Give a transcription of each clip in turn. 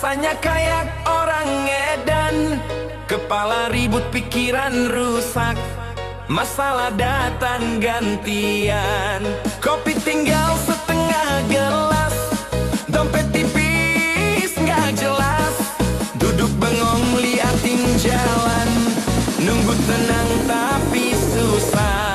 Rasanya kayak orang edan, kepala ribut pikiran rusak, masalah datang gantian. Kopi tinggal setengah gelas, dompet tipis nggak jelas, duduk bengong liatin jalan, nunggu tenang tapi susah.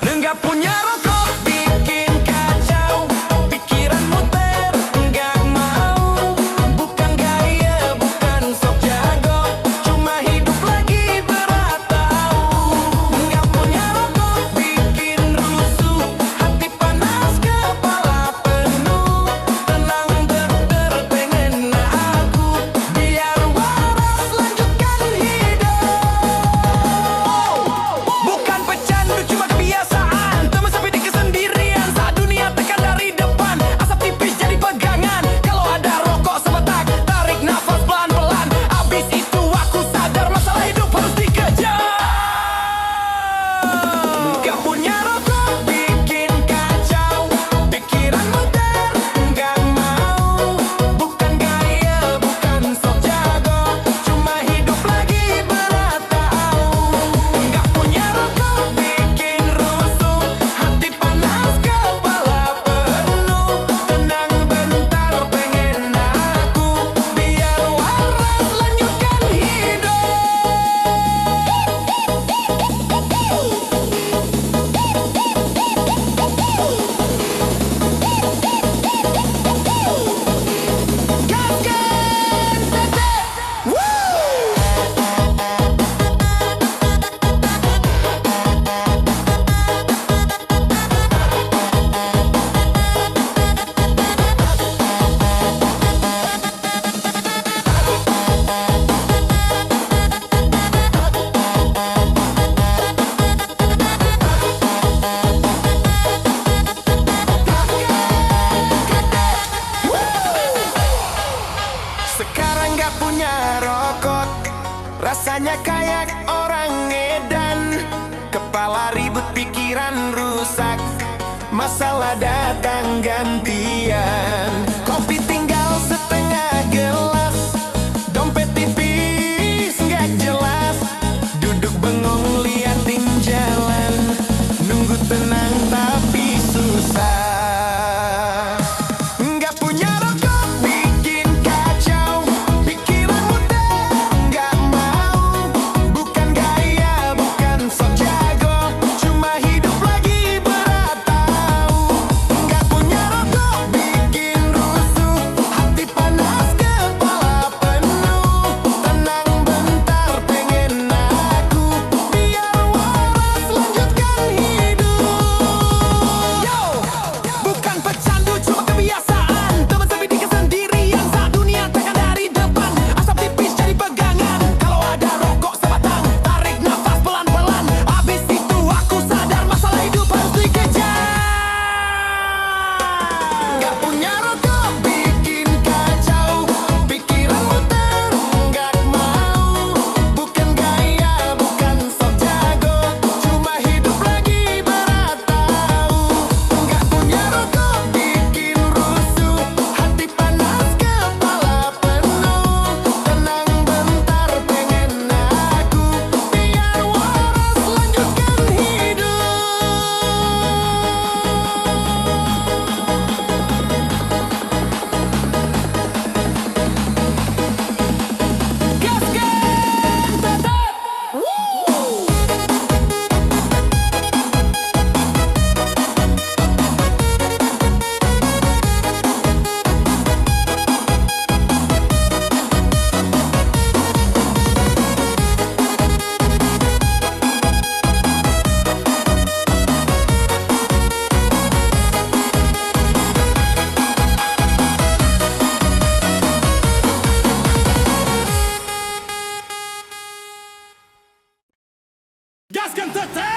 Nggak punya rokok bikin kacau, pikiran muter nggak mau. Bukan gaya, bukan sok jago, cuma hidup lagi berat tahu. Nggak punya rokok bikin rusuh, hati panas kepala penuh. Tenang dokter pengen aku, biar waras lanjutkan hidup. Bukan pecandu cuma kebiasaan, teman sepi di kesendirian saat dunia tekan dari depan. Asap tipis jadi pegangan, kalau ada rokok sebatang, tarik nafas pelan-pelan. Abis itu aku sadar masalah hidup harus dikejar. Gak punya rokok bikin kacau, pikiran muter nggak mau. Bukan gaya, bukan sok jago, cuma hidup lagi berat tahu. Gak punya rokok bikin rusuh, hati panas kepala penuh. Tenang bentar pengen aku, biar waras lanjutkan hidup. Gaskan tetep, sekarang gak punya rokok, rasanya kayak orang edan, kepala ribut pikiran rusak, masalah datang gantian. Kopi tinggal setengah gelas, dompet tipis nggak jelas, duduk bengong liatin jalan, nunggu tenang tapi susah. Nggak punya rokok bikin kacau, pikiran muter nggak mau. Bukan gaya, bukan sok jago, cuma hidup lagi berat tahu. Nggak punya rokok bikin rusuh, hati panas kepala penuh. Tenang bentar pengen aku, biar waras lanjutkan hidup. Yo, bukan pecandu cuma kebiasaan, teman sepi di kesendirian saat dunia tekan dari depan. Asap tipis jadi pegangan, kalau ada rokok sebatang, tarik nafas pelan-pelan. Abis itu aku sadar masalah hidup harus dikejar. Gak punya rokok bikin kacau, pikiran muter nggak mau. Bukan gaya, bukan sok jago, cuma hidup lagi berat tahu. Gak punya rokok bikin rusuh, hati panas kepala penuh. Tenang bentar pengen aku, biar waras lanjutkan hidup. Gaskan tetep, Gaskan tetep.